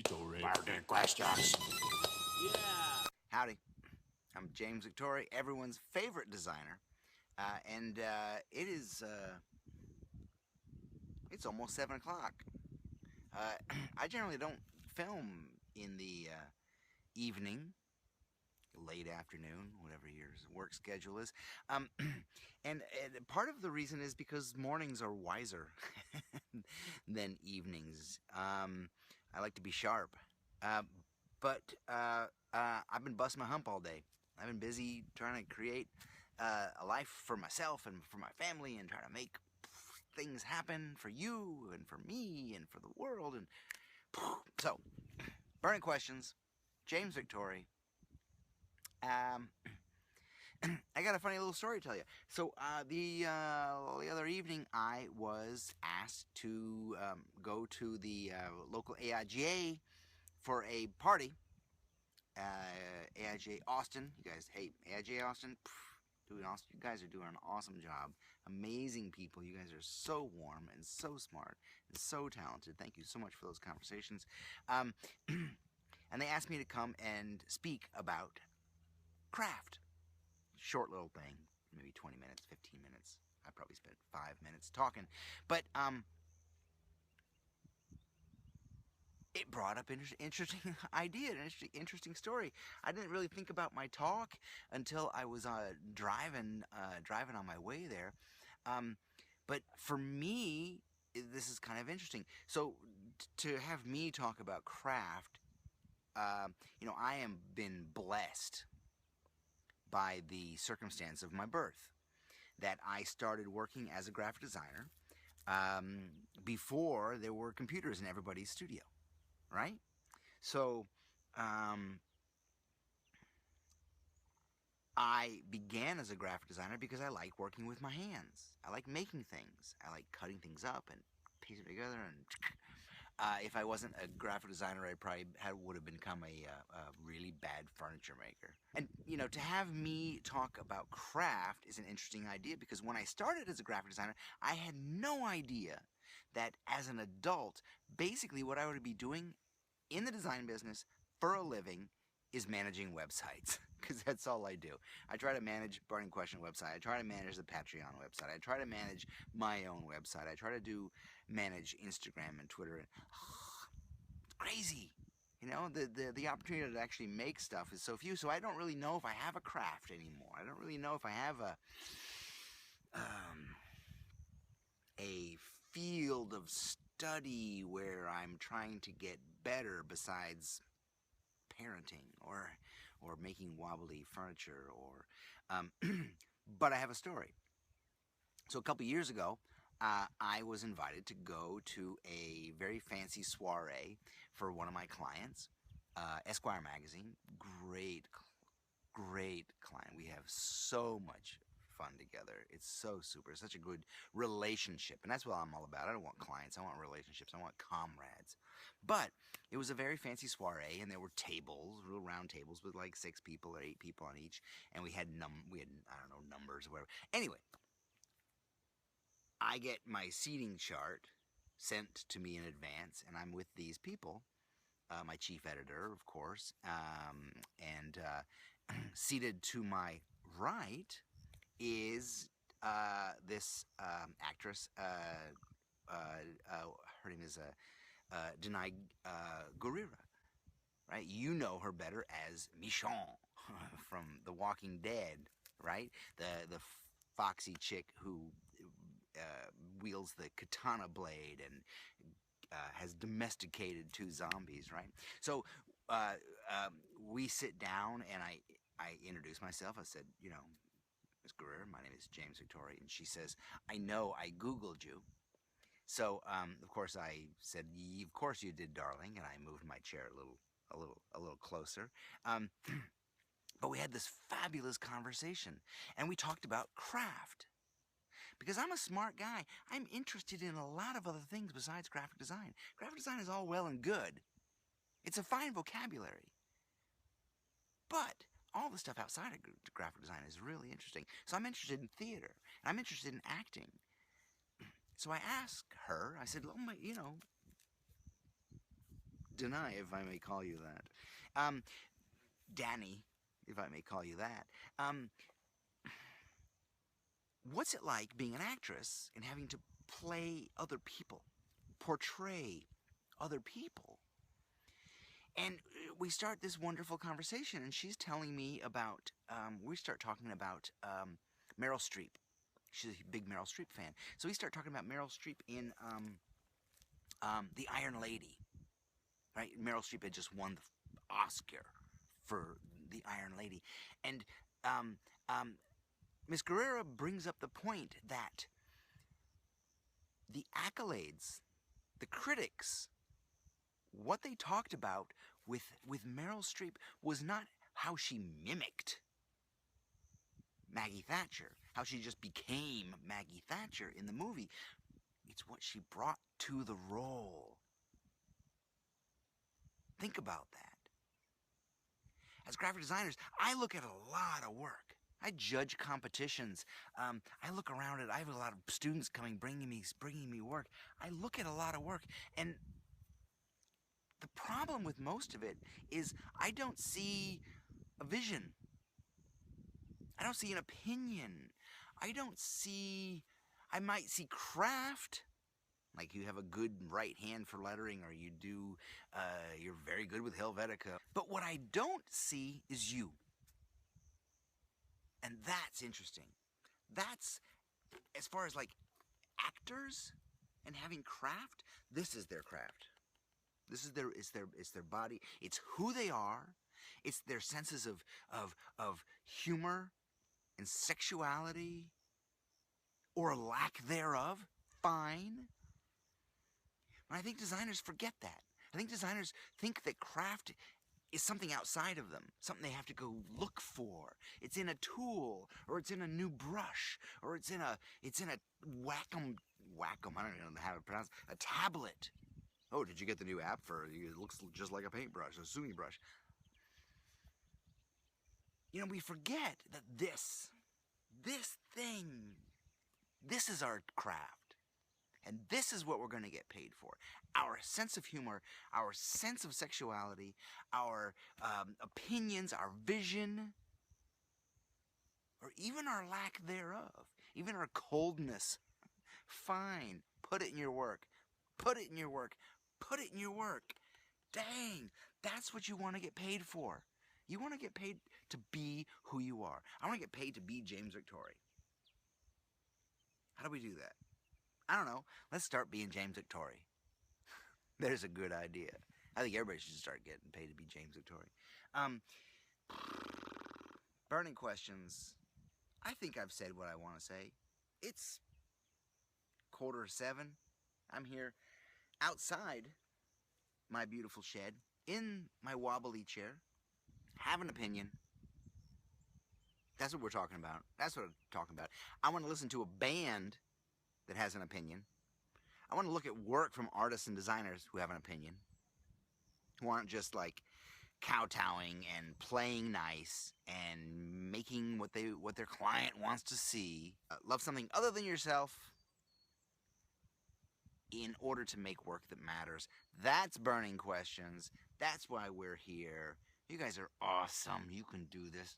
Burning Questions. Yeah. Howdy, I'm James Victori, everyone's favorite designer, and it's almost 7 o'clock. I generally don't film in the evening, late afternoon, whatever your work schedule is. And part of the reason is because mornings are wiser than evenings. I like to be sharp. But I've been busting my hump all day. I've been busy trying to create a life for myself and for my family and trying to make things happen for you and for me and for the world. And so, Burning Questions, James Victori. I got a funny little story to tell you. So the other evening, I was asked to go to the local AIGA for a party. AIGA Austin, you guys, hey, AIGA Austin, you guys are doing an awesome job. Amazing people. You guys are so warm and so smart and so talented. Thank you so much for those conversations. And they asked me to come and speak about craft. Short little thing, maybe 20 minutes, 15 minutes. I probably spent 5 minutes talking. But it brought up an interesting idea, an interesting story. I didn't really think about my talk until I was driving on my way there. But for me, this is kind of interesting. So to have me talk about craft, I have been blessed by the circumstance of my birth, that I started working as a graphic designer before there were computers in everybody's studio. Right? So, I began as a graphic designer because I like working with my hands. I like making things. I like cutting things up and piecing it together. And if I wasn't a graphic designer, I probably would have become a really bad furniture maker. And, to have me talk about craft is an interesting idea because when I started as a graphic designer, I had no idea that as an adult, basically what I would be doing in the design business for a living is managing websites, because that's all I do. I try to manage Burning Question website. I try to manage the Patreon website. I try to manage my own website. I try to manage Instagram and Twitter. And it's crazy. The opportunity to actually make stuff is so few. So I don't really know if I have a craft anymore. I don't really know if I have a field of study where I'm trying to get better besides parenting or making wobbly furniture but I have a story. So a couple years ago, I was invited to go to a very fancy soiree for one of my clients, Esquire magazine. Great client. We have so much fun together. It's so super. It's such a good relationship. And that's what I'm all about. I don't want clients. I want relationships. I want comrades. But it was a very fancy soiree, and there were tables, real round tables with like 6 people or 8 people on each. And we had I don't know, numbers or whatever. Anyway, I get my seating chart sent to me in advance, and I'm with these people. My chief editor, of course, and seated to my right is this actress. Her name is Danai Gurira. Right? You know her better as Michonne from The Walking Dead. Right? The foxy chick who wields the katana blade and has domesticated 2 zombies, right? So we sit down, and I introduce myself. I said, Ms. Gurira, my name is James Victori, and she says, I know, I Googled you. So of course I said, of course you did, darling, and I moved my chair a little closer. But we had this fabulous conversation, and we talked about craft. Because I'm a smart guy, I'm interested in a lot of other things besides graphic design. Graphic design is all well and good. It's a fine vocabulary. But all the stuff outside of graphic design is really interesting. So I'm interested in theater. And I'm interested in acting. So I asked her, I said, Danai, if I may call you that. Danny, if I may call you that. What's it like being an actress and having to play other people, portray other people? And we start this wonderful conversation, and she's telling me about, we start talking about Meryl Streep. She's a big Meryl Streep fan. So we start talking about Meryl Streep in The Iron Lady. Right? Meryl Streep had just won the Oscar for The Iron Lady. And Miss Gurira brings up the point that the accolades, the critics, what they talked about with Meryl Streep was not how she mimicked Maggie Thatcher, how she just became Maggie Thatcher in the movie. It's what she brought to the role. Think about that. As graphic designers, I look at a lot of work. I judge competitions. I look around at. I have a lot of students coming, bringing me work. I look at a lot of work, and the problem with most of it is I don't see a vision. I don't see an opinion. I might see craft. Like you have a good right hand for lettering, or you're very good with Helvetica. But what I don't see is you. And that's interesting. That's, as far as like actors and having craft, this is their craft. This is their body. It's who they are. It's their senses of humor and sexuality, or lack thereof. Fine. But I think designers forget that. I think designers think that craft is something outside of them, something they have to go look for. It's in a tool, or it's in a new brush, or it's in a whack-em, I don't even know how to pronounce it, a tablet. Oh, did you get the new app for it? Looks just like a paintbrush, a Sumi brush. You know, we forget that this thing, this is our craft. And this is what we're going to get paid for. Our sense of humor, our sense of sexuality, our opinions, our vision, or even our lack thereof, even our coldness. Fine, put it in your work. Put it in your work. Put it in your work. Dang, that's what you want to get paid for. You want to get paid to be who you are. I want to get paid to be James Victori. How do we do that? I don't know. Let's start being James Victori. There's a good idea. I think everybody should start getting paid to be James Victori. Burning questions. I think I've said what I want to say. It's 6:45. I'm here outside my beautiful shed, in my wobbly chair, have an opinion. That's what we're talking about. That's what I'm talking about. I want to listen to a band that has an opinion. I want to look at work from artists and designers who have an opinion, who aren't just like kowtowing and playing nice and making what their client wants to see. Love something other than yourself in order to make work that matters. That's Burning Questions. That's why we're here. You guys are awesome. You can do this.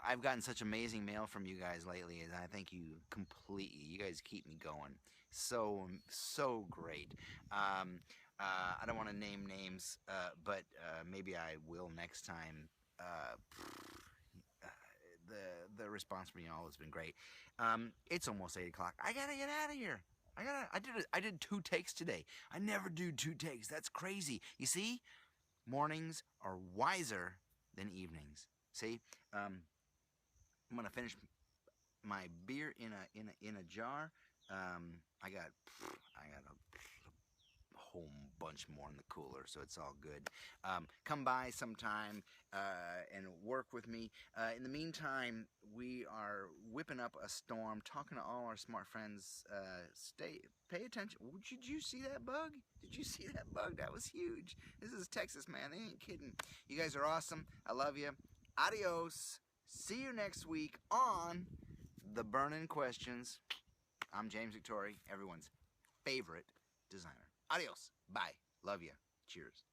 I've gotten such amazing mail from you guys lately, and I thank you completely. You guys keep me going. So great. I don't want to name names, but maybe I will next time. The response from y'all has been great. It's almost 8 o'clock. I gotta get out of here. I did 2 takes today. I never do 2 takes. That's crazy. You see, mornings are wiser than evenings. See, I'm gonna finish my beer in a jar. I got a whole bunch more in the cooler, so it's all good. Come by sometime and work with me. In the meantime, we are whipping up a storm, talking to all our smart friends. Pay attention. Did you see that bug? Did you see that bug? That was huge. This is Texas, man. They ain't kidding. You guys are awesome. I love you. Adios. See you next week on The Burning Questions. I'm James Victori, everyone's favorite designer. Adios. Bye. Love you. Cheers.